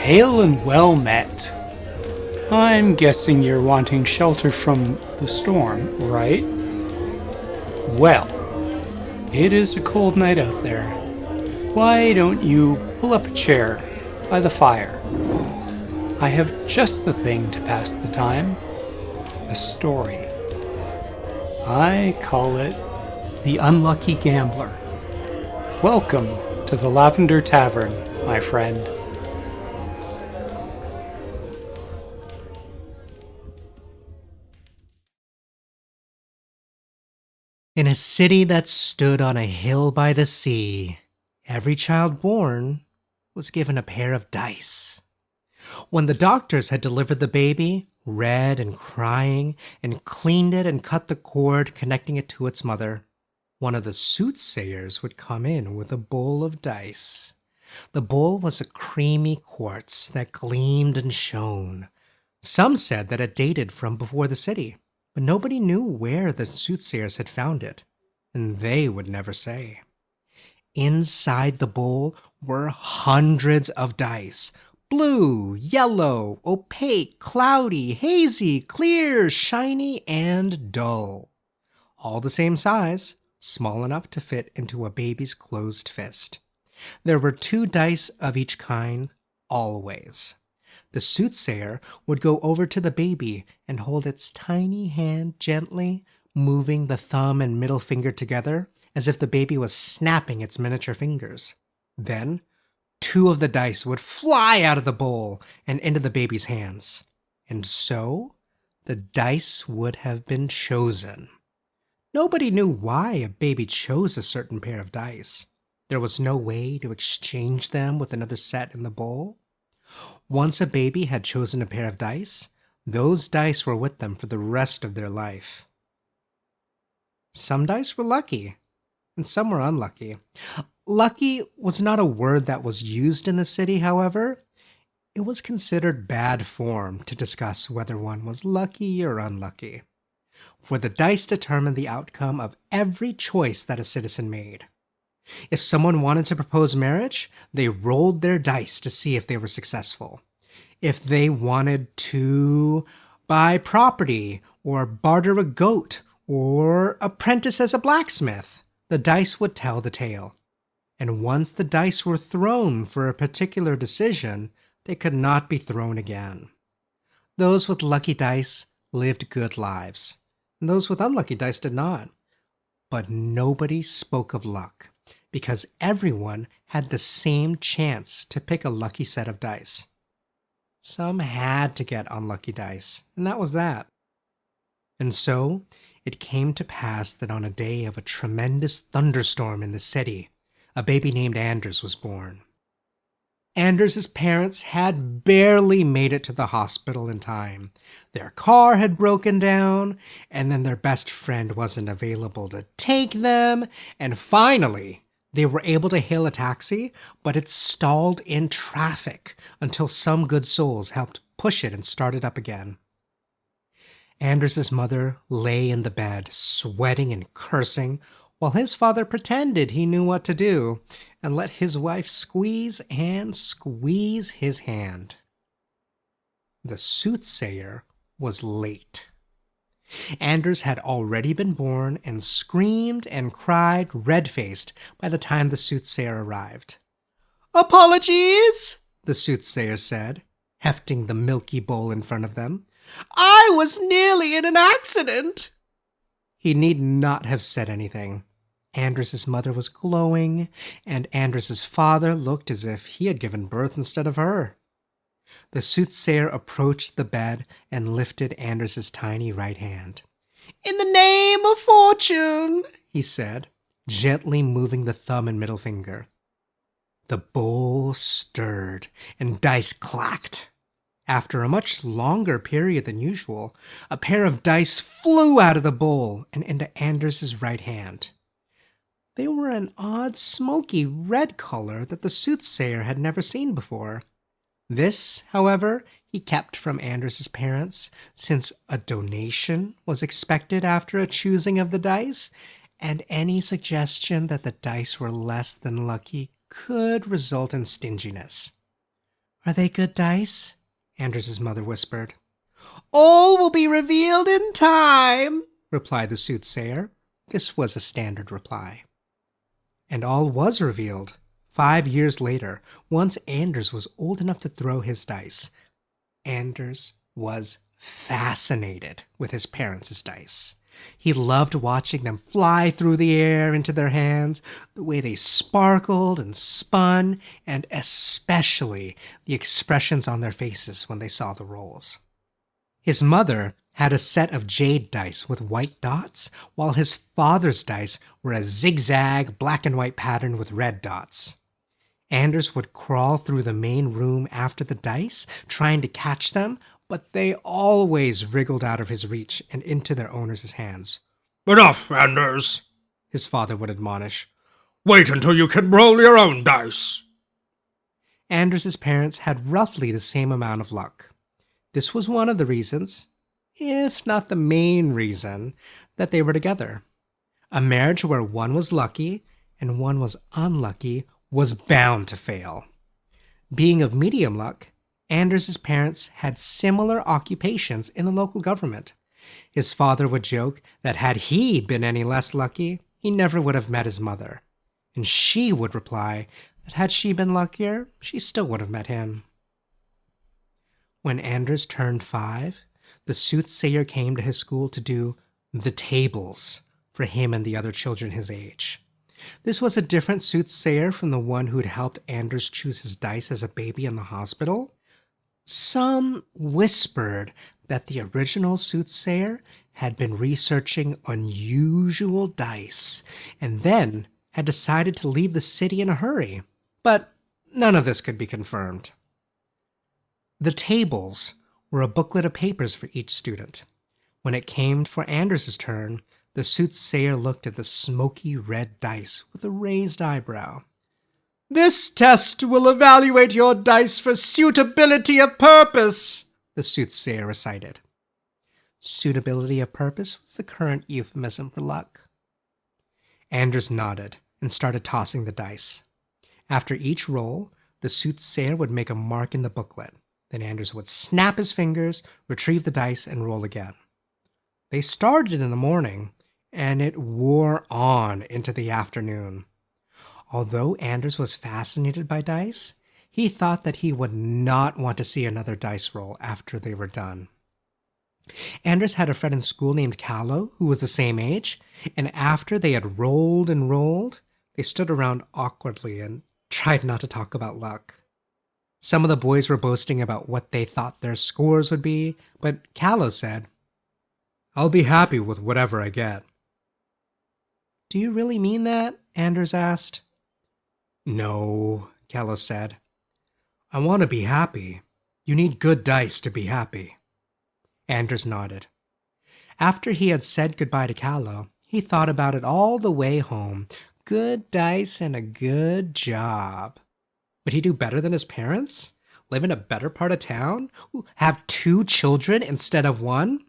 Hail and well met. I'm guessing you're wanting shelter from the storm, right? Well, it is a cold night out there. Why don't you pull up a chair by the fire? I have just the thing to pass the time. A story. I call it The Unlucky Gambler. Welcome to the Lavender Tavern, my friend. In a city that stood on a hill by the sea, every child born was given a pair of dice. When the doctors had delivered the baby, red and crying, and cleaned it and cut the cord connecting it to its mother, one of the soothsayers would come in with a bowl of dice. The bowl was a creamy quartz that gleamed and shone. Some said that it dated from before the city, but nobody knew where the soothsayers had found it, and they would never say. Inside the bowl were hundreds of dice. Blue, yellow, opaque, cloudy, hazy, clear, shiny, and dull. All the same size, small enough to fit into a baby's closed fist. There were 2 dice of each kind, always. The soothsayer would go over to the baby and hold its tiny hand gently, moving the thumb and middle finger together as if the baby was snapping its miniature fingers. Then, 2 of the dice would fly out of the bowl and into the baby's hands. And so, the dice would have been chosen. Nobody knew why a baby chose a certain pair of dice. There was no way to exchange them with another set in the bowl. Once a baby had chosen a pair of dice, those dice were with them for the rest of their life. Some dice were lucky, and some were unlucky. Lucky was not a word that was used in the city, however. It was considered bad form to discuss whether one was lucky or unlucky, for the dice determined the outcome of every choice that a citizen made. If someone wanted to propose marriage, they rolled their dice to see if they were successful. If they wanted to buy property, or barter a goat, or apprentice as a blacksmith, the dice would tell the tale. And once the dice were thrown for a particular decision, they could not be thrown again. Those with lucky dice lived good lives, and those with unlucky dice did not. But nobody spoke of luck, because everyone had the same chance to pick a lucky set of dice. Some had to get unlucky dice, and that was that. And so, it came to pass that on a day of a tremendous thunderstorm in the city, a baby named Anders was born. Anders' parents had barely made it to the hospital in time. Their car had broken down, and then their best friend wasn't available to take them, and finally, they were able to hail a taxi, but it stalled in traffic until some good souls helped push it and start it up again. Anders' mother lay in the bed, sweating and cursing, while his father pretended he knew what to do and let his wife squeeze and squeeze his hand. The soothsayer was late. Anders had already been born and screamed and cried red-faced by the time the soothsayer arrived. "Apologies," the soothsayer said, hefting the milky bowl in front of them. "I was nearly in an accident." He need not have said anything. Anders' mother was glowing, and Anders' father looked as if he had given birth instead of her. The soothsayer approached the bed and lifted Anders' tiny right hand. "In the name of fortune," he said, gently moving the thumb and middle finger. The bowl stirred, and dice clacked. After a much longer period than usual, a pair of dice flew out of the bowl and into Anders' right hand. They were an odd smoky red color that the soothsayer had never seen before. This, however, he kept from Anders' parents, since a donation was expected after a choosing of the dice, and any suggestion that the dice were less than lucky could result in stinginess. Are they good dice? Anders' mother whispered. All will be revealed in time, replied the soothsayer. This was a standard reply. And all was revealed 5 years later, once Anders was old enough to throw his dice. Anders was fascinated with his parents' dice. He loved watching them fly through the air into their hands, the way they sparkled and spun, and especially the expressions on their faces when they saw the rolls. His mother had a set of jade dice with white dots, while his father's dice were a zigzag black and white pattern with red dots. Anders would crawl through the main room after the dice, trying to catch them, but they always wriggled out of his reach and into their owners' hands. Enough, Anders, his father would admonish. Wait until you can roll your own dice. Anders' parents had roughly the same amount of luck. This was one of the reasons, if not the main reason, that they were together. A marriage where one was lucky and one was unlucky was bound to fail. Being of medium luck, Anders' parents had similar occupations in the local government. His father would joke that had he been any less lucky, he never would have met his mother. And she would reply that had she been luckier, she still would have met him. When Anders turned 5, the soothsayer came to his school to do the tables for him and the other children his age. This was a different soothsayer from the one who had helped Anders choose his dice as a baby in the hospital. Some whispered that the original soothsayer had been researching unusual dice and then had decided to leave the city in a hurry, but none of this could be confirmed. The tables were a booklet of papers for each student. When it came for Anders' turn, the soothsayer looked at the smoky red dice with a raised eyebrow. This test will evaluate your dice for suitability of purpose, the soothsayer recited. Suitability of purpose was the current euphemism for luck. Anders nodded and started tossing the dice. After each roll, the soothsayer would make a mark in the booklet. Then Anders would snap his fingers, retrieve the dice, and roll again. They started in the morning, and it wore on into the afternoon. Although Anders was fascinated by dice, he thought that he would not want to see another dice roll after they were done. Anders had a friend in school named Callow, who was the same age, and after they had rolled and rolled, they stood around awkwardly and tried not to talk about luck. Some of the boys were boasting about what they thought their scores would be, but Callow said, "I'll be happy with whatever I get." "Do you really mean that?" Anders asked. "No," Callow said. "I want to be happy. You need good dice to be happy." Anders nodded. After he had said goodbye to Callow, he thought about it all the way home. Good dice and a good job. Would he do better than his parents? Live in a better part of town? Have 2 children instead of 1?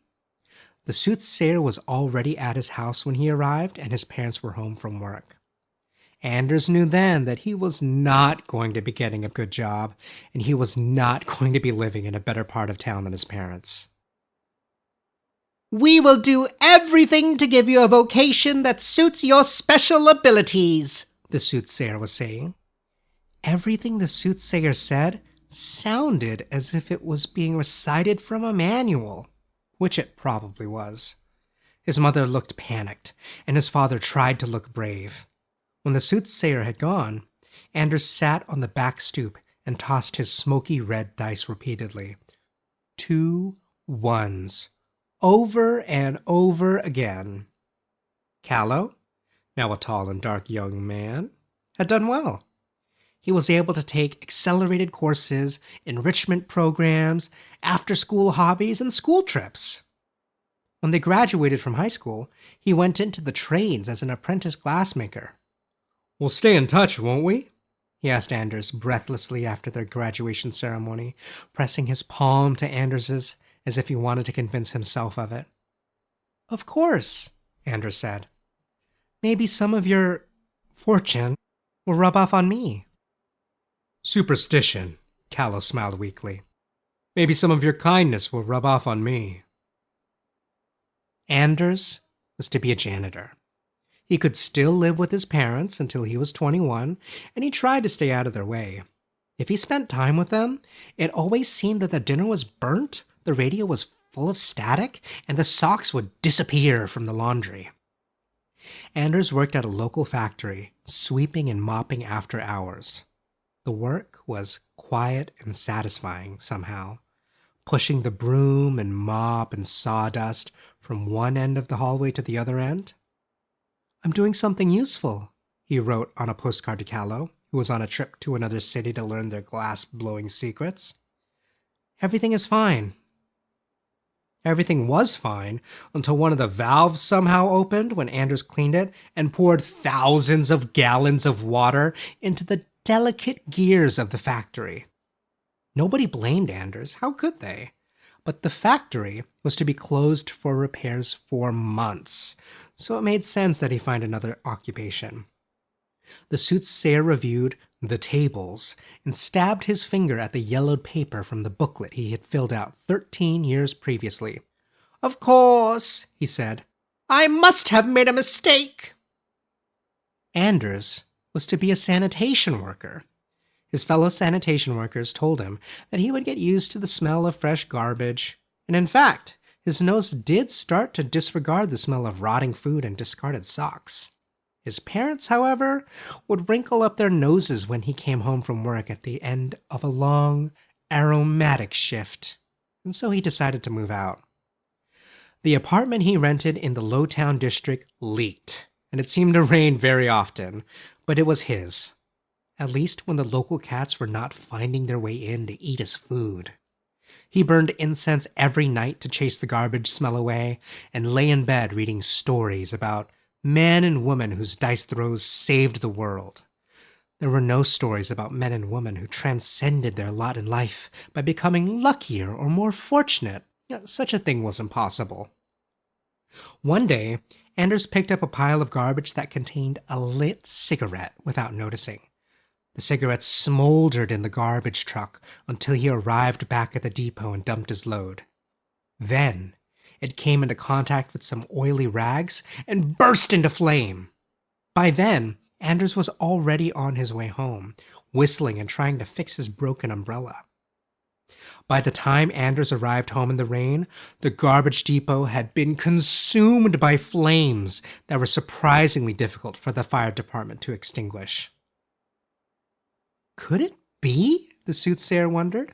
The soothsayer was already at his house when he arrived, and his parents were home from work. Anders knew then that he was not going to be getting a good job, and he was not going to be living in a better part of town than his parents. "We will do everything to give you a vocation that suits your special abilities," the soothsayer was saying. Everything the soothsayer said sounded as if it was being recited from a manual, which it probably was. His mother looked panicked, and his father tried to look brave. When the soothsayer had gone, Anders sat on the back stoop and tossed his smoky red dice repeatedly. 2 1s, over and over again. Callow, now a tall and dark young man, had done well. He was able to take accelerated courses, enrichment programs, after-school hobbies, and school trips. When they graduated from high school, he went into the trades as an apprentice glassmaker. "We'll stay in touch, won't we?" he asked Anders breathlessly after their graduation ceremony, pressing his palm to Anders's as if he wanted to convince himself of it. "Of course," Anders said. "Maybe some of your fortune will rub off on me." "Superstition," Callow smiled weakly. Maybe some of your kindness will rub off on me. Anders was to be a janitor. He could still live with his parents until he was 21, and he tried to stay out of their way. If he spent time with them, it always seemed that the dinner was burnt, the radio was full of static, and the socks would disappear from the laundry. Anders worked at a local factory, sweeping and mopping after hours. The work was quiet and satisfying somehow, pushing the broom and mop and sawdust from one end of the hallway to the other end. I'm doing something useful, he wrote on a postcard to Callow, who was on a trip to another city to learn their glass-blowing secrets. Everything is fine. Everything was fine until one of the valves somehow opened when Anders cleaned it and poured thousands of gallons of water into the delicate gears of the factory. Nobody blamed Anders. How could they? But the factory was to be closed for repairs for months, so it made sense that he find another occupation. The soothsayer reviewed the tables and stabbed his finger at the yellowed paper from the booklet he had filled out 13 years previously. Of course, he said, I must have made a mistake. Anders was to be a sanitation worker. His fellow sanitation workers told him that he would get used to the smell of fresh garbage, and in fact, his nose did start to disregard the smell of rotting food and discarded socks. His parents, however, would wrinkle up their noses when he came home from work at the end of a long, aromatic shift, and so he decided to move out. The apartment he rented in the Lowtown district leaked, and it seemed to rain very often, but it was his. At least when the local cats were not finding their way in to eat his food. He burned incense every night to chase the garbage smell away, and lay in bed reading stories about men and women whose dice throws saved the world. There were no stories about men and women who transcended their lot in life by becoming luckier or more fortunate. Such a thing was impossible. One day, Anders picked up a pile of garbage that contained a lit cigarette without noticing. The cigarette smoldered in the garbage truck until he arrived back at the depot and dumped his load. Then, it came into contact with some oily rags and burst into flame. By then, Anders was already on his way home, whistling and trying to fix his broken umbrella. By the time Anders arrived home in the rain, the garbage depot had been consumed by flames that were surprisingly difficult for the fire department to extinguish. Could it be? The soothsayer wondered.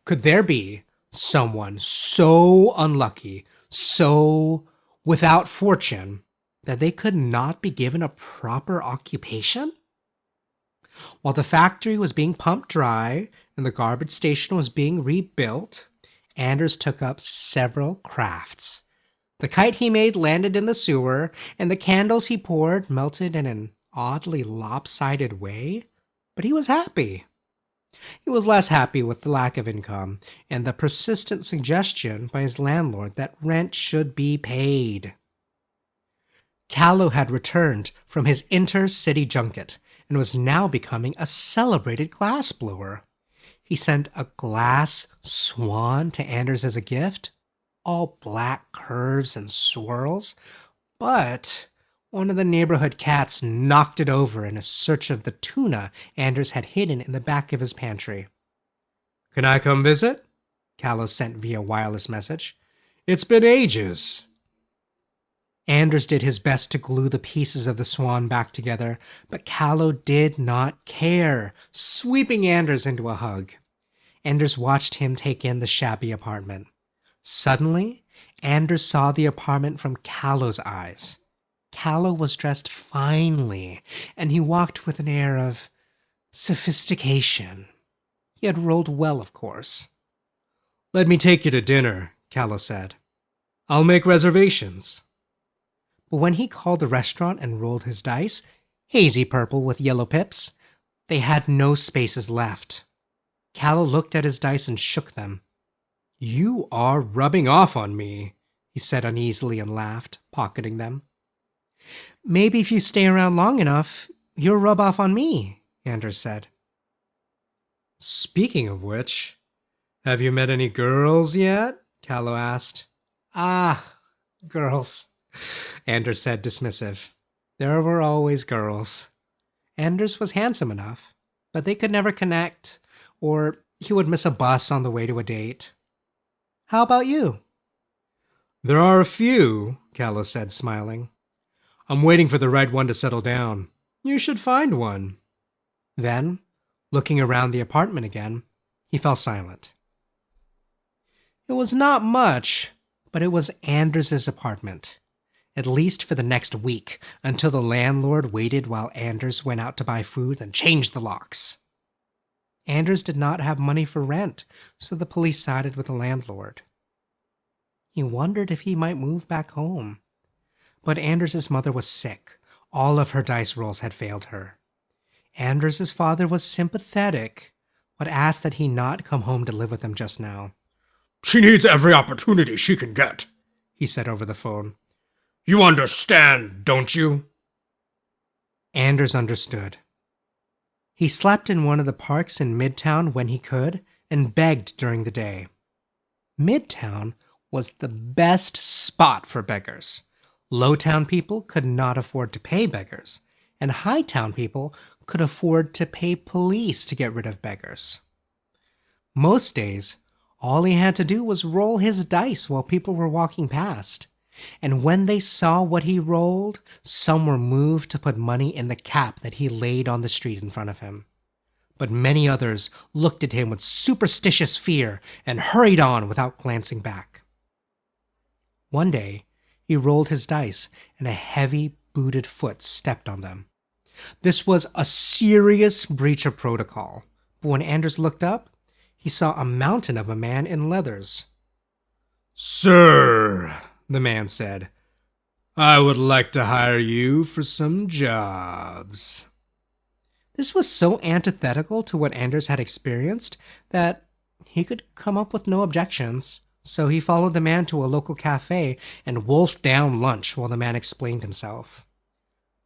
Could there be someone so unlucky, so without fortune, that they could not be given a proper occupation? While the factory was being pumped dry and the garbage station was being rebuilt, Anders took up several crafts. The kite he made landed in the sewer, and the candles he poured melted in an oddly lopsided way, but he was happy. He was less happy with the lack of income and the persistent suggestion by his landlord that rent should be paid. Callow had returned from his inter-city junket and was now becoming a celebrated glassblower. He sent a glass swan to Anders as a gift, all black curves and swirls, but one of the neighborhood cats knocked it over in a search of the tuna Anders had hidden in the back of his pantry. Can I come visit? Callow sent via wireless message. It's been ages. Anders did his best to glue the pieces of the swan back together, but Callow did not care, sweeping Anders into a hug. Anders watched him take in the shabby apartment. Suddenly, Anders saw the apartment from Callow's eyes. Callow was dressed finely, and he walked with an air of sophistication. He had rolled well, of course. Let me take you to dinner, Callow said. I'll make reservations. But when he called the restaurant and rolled his dice, hazy purple with yellow pips, they had no spaces left. Callow looked at his dice and shook them. You are rubbing off on me, he said uneasily and laughed, pocketing them. Maybe if you stay around long enough, you'll rub off on me, Anders said. Speaking of which, have you met any girls yet? Callow asked. Ah, girls, Anders said, dismissive. There were always girls. Anders was handsome enough, but they could never connect, or he would miss a bus on the way to a date. How about you? There are a few, Callow said, smiling. I'm waiting for the right one to settle down. You should find one. Then, looking around the apartment again, he fell silent. It was not much, but it was Anders's apartment. At least for the next week, until the landlord waited while Anders went out to buy food and changed the locks. Anders did not have money for rent, so the police sided with the landlord. He wondered if he might move back home. But Anders's mother was sick. All of her dice rolls had failed her. Anders's father was sympathetic, but asked that he not come home to live with him just now. She needs every opportunity she can get, he said over the phone. You understand, don't you? Anders understood. He slept in one of the parks in Midtown when he could and begged during the day. Midtown was the best spot for beggars. Lowtown people could not afford to pay beggars, and Hightown people could afford to pay police to get rid of beggars. Most days, all he had to do was roll his dice while people were walking past. And when they saw what he rolled, some were moved to put money in the cap that he laid on the street in front of him. But many others looked at him with superstitious fear and hurried on without glancing back. One day, he rolled his dice and a heavy booted foot stepped on them. This was a serious breach of protocol, but when Anders looked up, he saw a mountain of a man in leathers. Sir, the man said, I would like to hire you for some jobs. This was so antithetical to what Anders had experienced that he could come up with no objections, so he followed the man to a local cafe and wolfed down lunch while the man explained himself.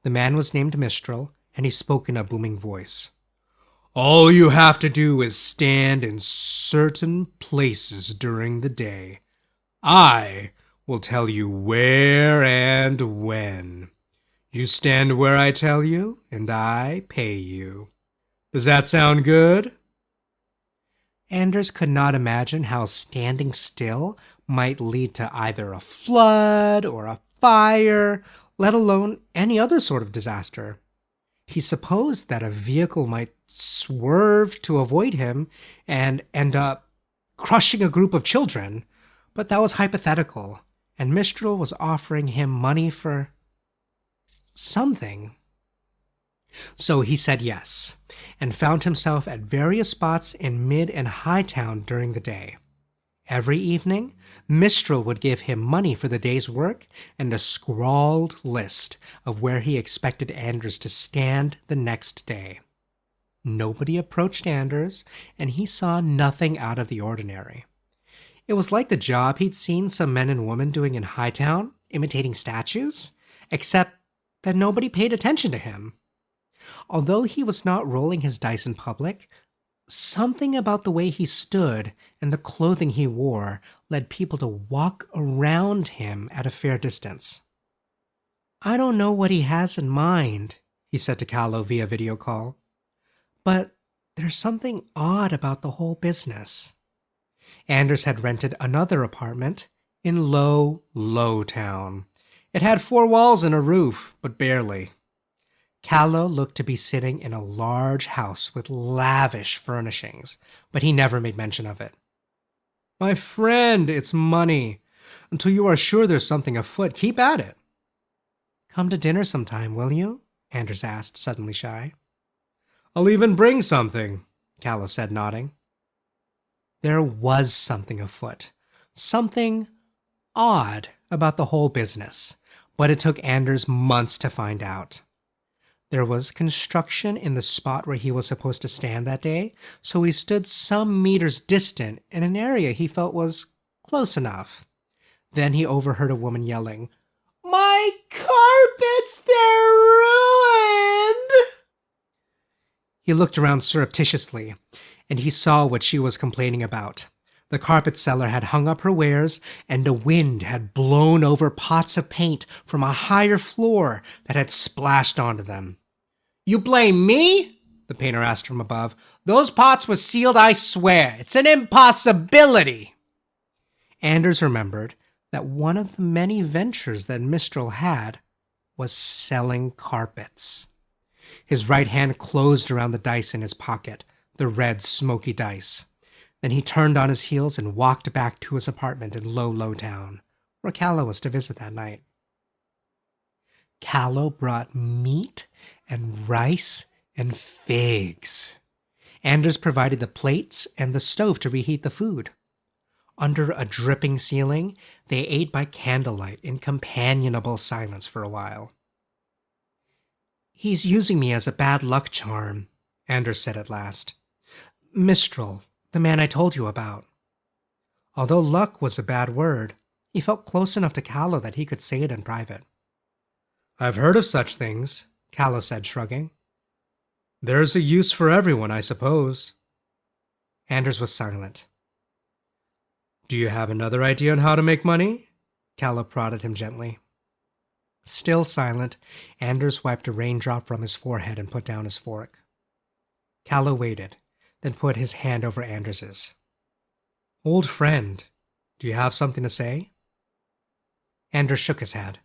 The man was named Mistral, and he spoke in a booming voice. All you have to do is stand in certain places during the day. I will tell you where and when. You stand where I tell you, and I pay you. Does that sound good? Anders could not imagine how standing still might lead to either a flood or a fire, let alone any other sort of disaster. He supposed that a vehicle might swerve to avoid him and end up crushing a group of children, but that was hypothetical, and Mistral was offering him money for something. So he said yes, and found himself at various spots in Mid and Hightown during the day. Every evening, Mistral would give him money for the day's work and a scrawled list of where he expected Anders to stand the next day. Nobody approached Anders, and he saw nothing out of the ordinary. It was like the job he'd seen some men and women doing in Hightown, imitating statues, except that nobody paid attention to him. Although he was not rolling his dice in public, something about the way he stood and the clothing he wore led people to walk around him at a fair distance. I don't know what he has in mind, he said to Callow via video call, but there's something odd about the whole business. Anders had rented another apartment in Lowtown. It had 4 walls and a roof, but barely. Callow looked to be sitting in a large house with lavish furnishings, but he never made mention of it. My friend, it's money. Until you are sure there's something afoot, keep at it. Come to dinner sometime, will you? Anders asked, suddenly shy. I'll even bring something, Callow said, nodding. There was something afoot, something odd about the whole business, but it took Anders months to find out. There was construction in the spot where he was supposed to stand that day, so he stood some meters distant in an area he felt was close enough. Then he overheard a woman yelling, My carpets, they're ruined! He looked around surreptitiously, and he saw what she was complaining about. The carpet seller had hung up her wares, and the wind had blown over pots of paint from a higher floor that had splashed onto them. "You blame me?" the painter asked from above. "Those pots were sealed, I swear. It's an impossibility." Anders remembered that one of the many ventures that Mistral had was selling carpets. His right hand closed around the dice in his pocket, the red, smoky dice. Then he turned on his heels and walked back to his apartment in Low Town, where Callow was to visit that night. Callow brought meat and rice and figs. Anders provided the plates and the stove to reheat the food. Under a dripping ceiling, they ate by candlelight in companionable silence for a while. "He's using me as a bad luck charm," Anders said at last. "Mistral, the man I told you about." Although luck was a bad word, he felt close enough to Callow that he could say it in private. "I've heard of such things," Callow said, shrugging. "There's a use for everyone, I suppose." Anders was silent. "Do you have another idea on how to make money?" Callow prodded him gently. Still silent, Anders wiped a raindrop from his forehead and put down his fork. Callow waited, then put his hand over Anders's. "Old friend, do you have something to say?" Anders shook his head.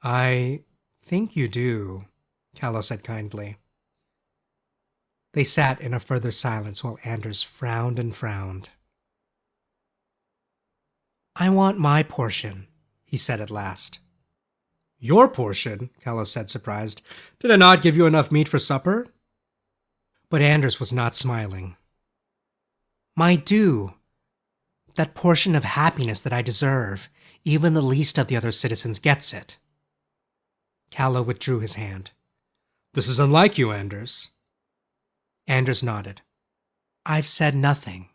"I think you do," Callow said kindly. They sat in a further silence while Anders frowned and frowned. "I want my portion," he said at last. "Your portion?" Callow said, surprised. "Did I not give you enough meat for supper?" But Anders was not smiling. "My due. That portion of happiness that I deserve. Even the least of the other citizens gets it." Callow withdrew his hand. "This is unlike you, Anders." Anders nodded. "I've said nothing.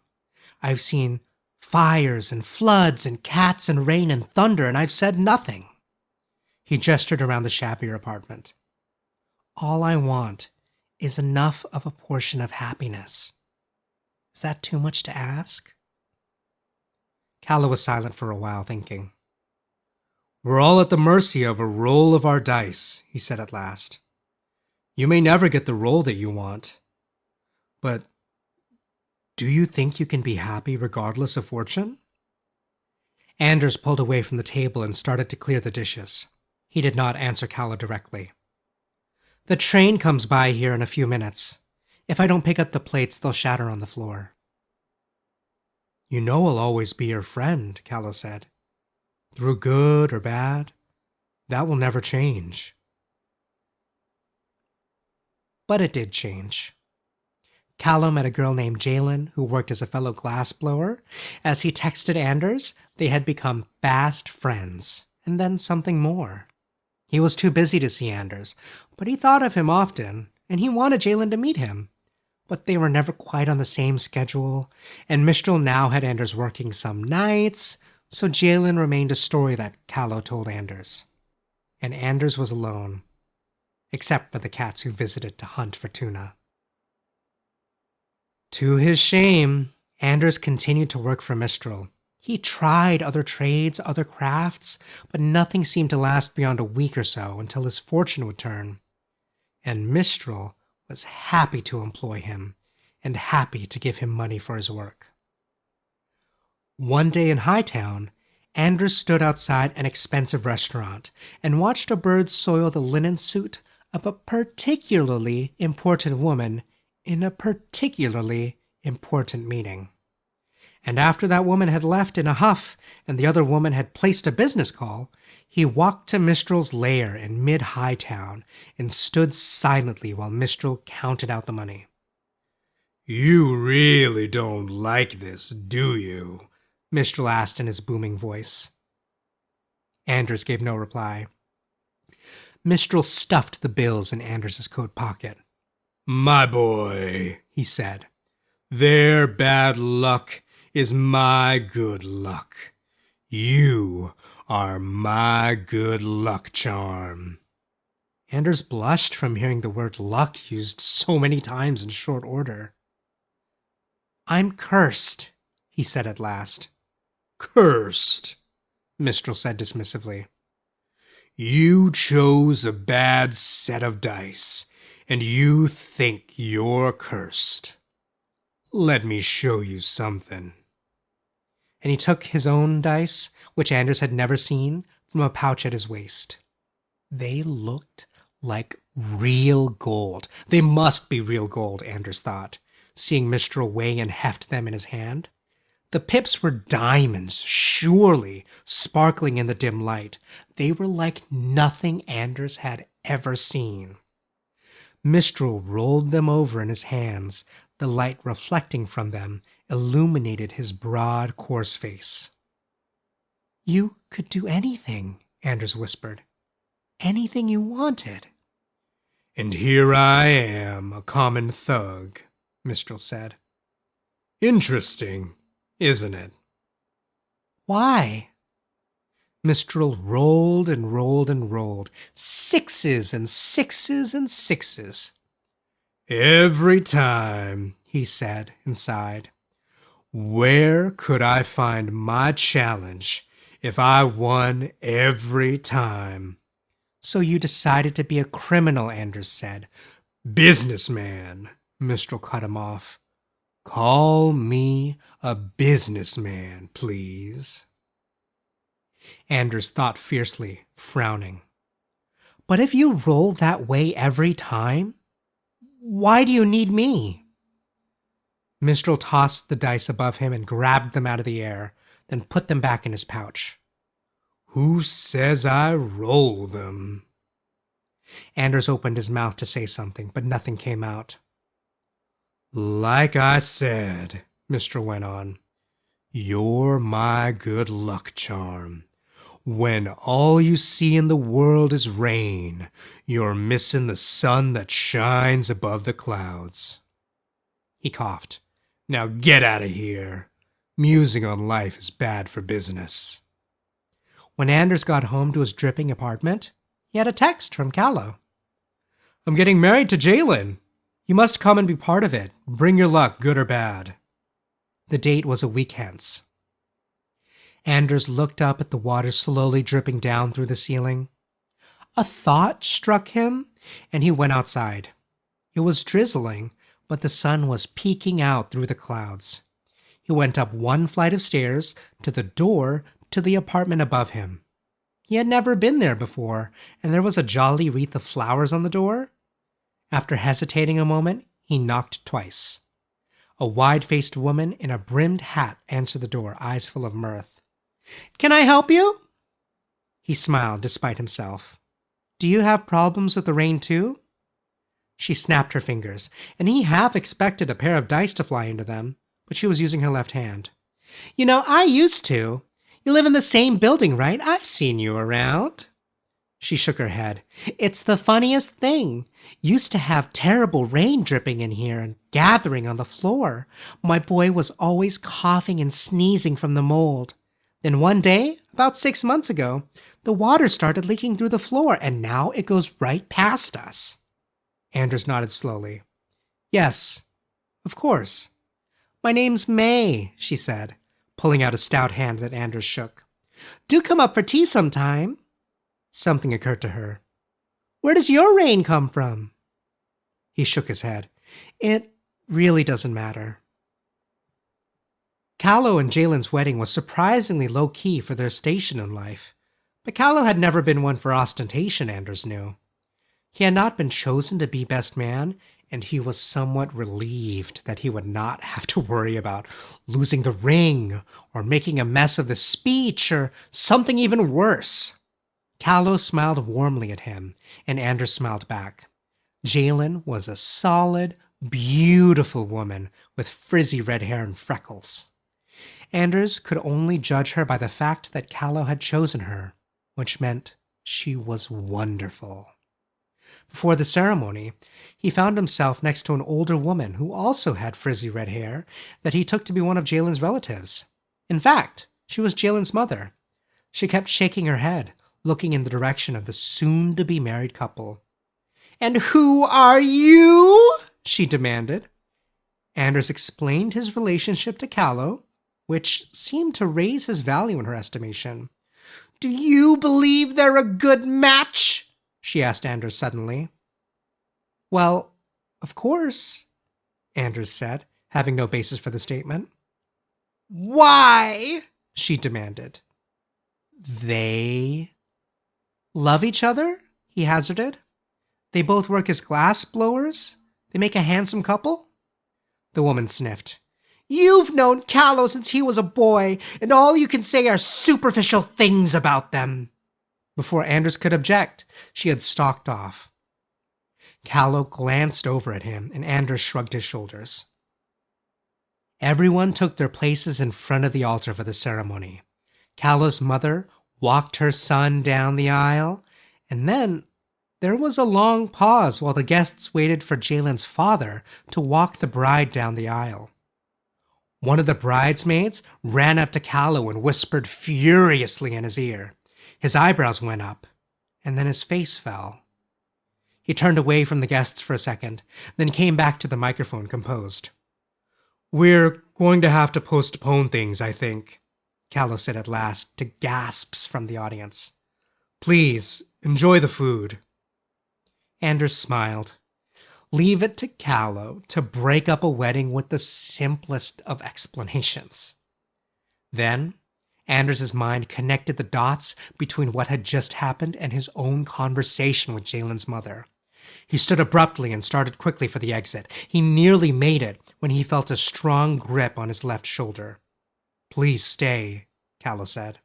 I've seen fires and floods and cats and rain and thunder, and I've said nothing." He gestured around the shabbier apartment. "All I want is enough of a portion of happiness. Is that too much to ask?" Callow was silent for a while, thinking. "We're all at the mercy of a roll of our dice," he said at last. "You may never get the roll that you want. But do you think you can be happy regardless of fortune?" Anders pulled away from the table and started to clear the dishes. He did not answer Callow directly. "The train comes by here in a few minutes. If I don't pick up the plates, they'll shatter on the floor." "You know I'll always be your friend," Callow said. "Through good or bad, that will never change." But it did change. Callow met a girl named Jalen who worked as a fellow glassblower. As he texted Anders, they had become fast friends, and then something more. He was too busy to see Anders, but he thought of him often, and he wanted Jalen to meet him. But they were never quite on the same schedule, and Mistral now had Anders working some nights, so Jalen remained a story that Callow told Anders. And Anders was alone, except for the cats who visited to hunt for tuna. To his shame, Anders continued to work for Mistral. He tried other trades, other crafts, but nothing seemed to last beyond a week or so until his fortune would turn. And Mistral was happy to employ him and happy to give him money for his work. One day in Hightown, Anders stood outside an expensive restaurant and watched a bird soil the linen suit of a particularly important woman in a particularly important meeting. And after that woman had left in a huff and the other woman had placed a business call, he walked to Mistral's lair in mid-Hightown and stood silently while Mistral counted out the money. "You really don't like this, do you?" Mistral asked in his booming voice. Anders gave no reply. Mistral stuffed the bills in Anders's coat pocket. "My boy," he said, "their bad luck is my good luck. You are my good luck charm." Anders blushed from hearing the word luck used so many times in short order. I'm cursed, he said at last. Cursed, Mistral said dismissively. You chose a bad set of dice, and you think you're cursed. Let me show you something. And he took his own dice, which Anders had never seen, from a pouch at his waist. They looked like real gold. They must be real gold, Anders thought, seeing Mistral weigh and heft them in his hand. The pips were diamonds, surely, sparkling in the dim light. They were like nothing Anders had ever seen. Mistral rolled them over in his hands. The light reflecting from them illuminated his broad, coarse face. You could do anything, Anders whispered. Anything you wanted. And here I am, a common thug, Mistral said. Interesting, isn't it? Why? Mistral rolled and rolled and rolled. Sixes and sixes and sixes. Every time, he said and sighed. Where could I find my challenge if I won every time? So you decided to be a criminal, Anders said. Businessman, Mistral cut him off. Call me a businessman, please. Anders thought fiercely, frowning. But if you roll that way every time, why do you need me? Mistral tossed the dice above him and grabbed them out of the air, then put them back in his pouch. Who says I roll them? Anders opened his mouth to say something, but nothing came out. Like I said, Mistral went on, you're my good luck charm. When all you see in the world is rain, you're missing the sun that shines above the clouds. He coughed. Now get out of here. Musing on life is bad for business. When Anders got home to his dripping apartment, he had a text from Callow. I'm getting married to Jalen. You must come and be part of it. Bring your luck, good or bad. The date was a week hence. Anders looked up at the water slowly dripping down through the ceiling. A thought struck him, and he went outside. It was drizzling, but the sun was peeking out through the clouds. He went up one flight of stairs to the door to the apartment above him. He had never been there before, and there was a jolly wreath of flowers on the door. After hesitating a moment, he knocked twice. A wide-faced woman in a brimmed hat answered the door, eyes full of mirth. "Can I help you?" He smiled despite himself. "Do you have problems with the rain too?" She snapped her fingers, and he half expected a pair of dice to fly into them, but she was using her left hand. "You know, I used to. You live in the same building, right? I've seen you around." She shook her head. "It's the funniest thing. Used to have terrible rain dripping in here and gathering on the floor. My boy was always coughing and sneezing from the mold. Then one day, about 6 months ago, the water started leaking through the floor, and now it goes right past us." Anders nodded slowly. "Yes, of course. My name's May," she said, pulling out a stout hand that Anders shook. "Do come up for tea sometime." Something occurred to her. "Where does your rain come from?" He shook his head. "It really doesn't matter." Callow and Jalen's wedding was surprisingly low-key for their station in life, but Callow had never been one for ostentation, Anders knew. He had not been chosen to be best man, and he was somewhat relieved that he would not have to worry about losing the ring or making a mess of the speech or something even worse. Callow smiled warmly at him, and Anders smiled back. Jalen was a solid, beautiful woman with frizzy red hair and freckles. Anders could only judge her by the fact that Callow had chosen her, which meant she was wonderful. Before the ceremony, he found himself next to an older woman who also had frizzy red hair that he took to be one of Jalen's relatives. In fact, she was Jalen's mother. She kept shaking her head, looking in the direction of the soon-to-be-married couple. "And who are you?" she demanded. Anders explained his relationship to Callow, which seemed to raise his value in her estimation. "Do you believe they're a good match?" she asked Anders suddenly. "Well, of course," Anders said, having no basis for the statement. "Why?" she demanded. "They love each other?" he hazarded. "They both work as glass blowers? They make a handsome couple?" The woman sniffed. "You've known Callow since he was a boy, and all you can say are superficial things about them." Before Anders could object, she had stalked off. Callow glanced over at him, and Anders shrugged his shoulders. Everyone took their places in front of the altar for the ceremony. Callow's mother walked her son down the aisle, and then there was a long pause while the guests waited for Jalen's father to walk the bride down the aisle. One of the bridesmaids ran up to Callow and whispered furiously in his ear. His eyebrows went up, and then his face fell. He turned away from the guests for a second, then came back to the microphone composed. "We're going to have to postpone things, I think," Callow said at last, to gasps from the audience. "Please, enjoy the food." Anders smiled. Leave it to Callow to break up a wedding with the simplest of explanations. Then, Anders' mind connected the dots between what had just happened and his own conversation with Jalen's mother. He stood abruptly and started quickly for the exit. He nearly made it when he felt a strong grip on his left shoulder. "Please stay," Callow said.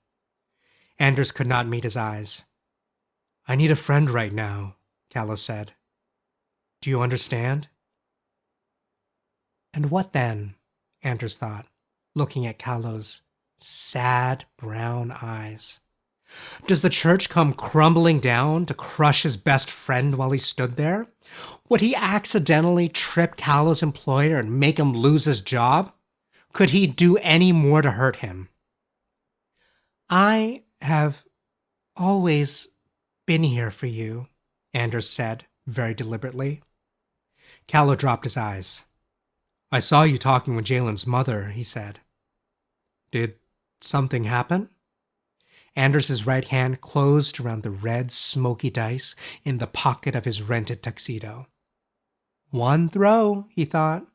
Anders could not meet his eyes. "I need a friend right now," Callow said. "Do you understand?" And what then? Anders thought, looking at Callow's sad brown eyes. Does the church come crumbling down to crush his best friend while he stood there? Would he accidentally trip Callow's employer and make him lose his job? Could he do any more to hurt him? "I have always been here for you," Anders said, very deliberately. Callow dropped his eyes. "I saw you talking with Jalen's mother," he said. "Did something happen?" Anders' right hand closed around the red, smoky dice in the pocket of his rented tuxedo. One throw, he thought.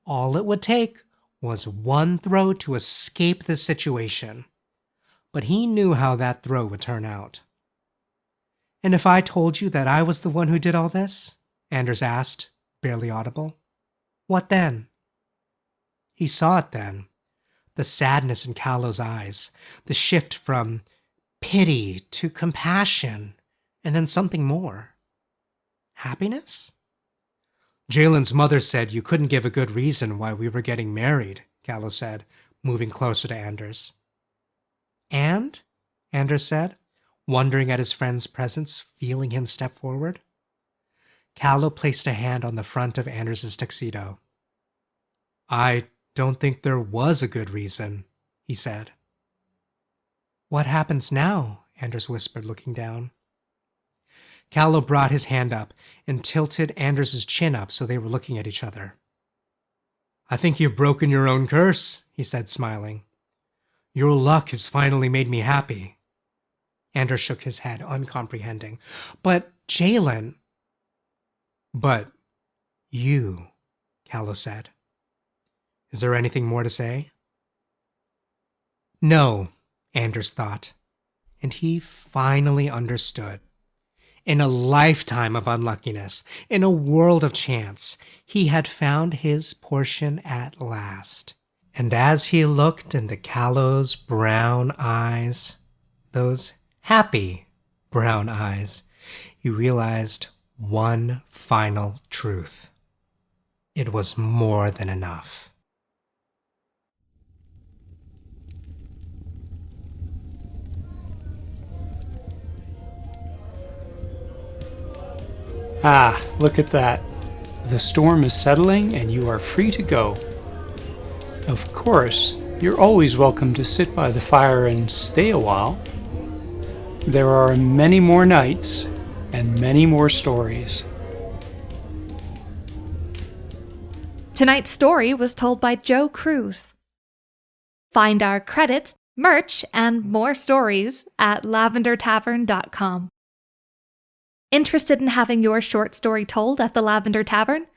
All it would take was one throw to escape the situation. But he knew how that throw would turn out. "And if I told you that I was the one who did all this?" Anders asked, barely audible. "What then?" He saw it then. The sadness in Callow's eyes, the shift from pity to compassion, and then something more. Happiness? "Jalen's mother said you couldn't give a good reason why we were getting married," Callow said, moving closer to Anders. "And?" Anders said, wondering at his friend's presence, feeling him step forward. Callow placed a hand on the front of Anders' tuxedo. "I don't think there was a good reason," he said. "What happens now?" Anders whispered, looking down. Callow brought his hand up and tilted Anders' chin up so they were looking at each other. "I think you've broken your own curse," he said, smiling. "Your luck has finally made me happy." Anders shook his head, uncomprehending. "But Jalen—" "But you," Callow said. "Is there anything more to say?" No, Anders thought, and he finally understood. In a lifetime of unluckiness, in a world of chance, he had found his portion at last. And as he looked into Callow's brown eyes, those happy brown eyes, he realized one final truth. It was more than enough. Ah, look at that. The storm is settling and you are free to go. Of course, you're always welcome to sit by the fire and stay a while. There are many more nights and many more stories. Tonight's story was told by Joe Cruz. Find our credits, merch, and more stories at lavendertavern.com. Interested in having your short story told at the Lavender Tavern?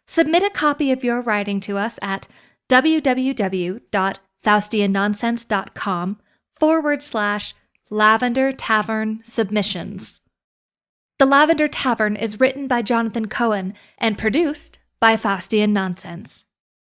Submit a copy of your writing to us at www.faustiannonsense.com/Lavender Tavern Submissions. The Lavender Tavern is written by Jonathan Cohen and produced by Faustian Nonsense.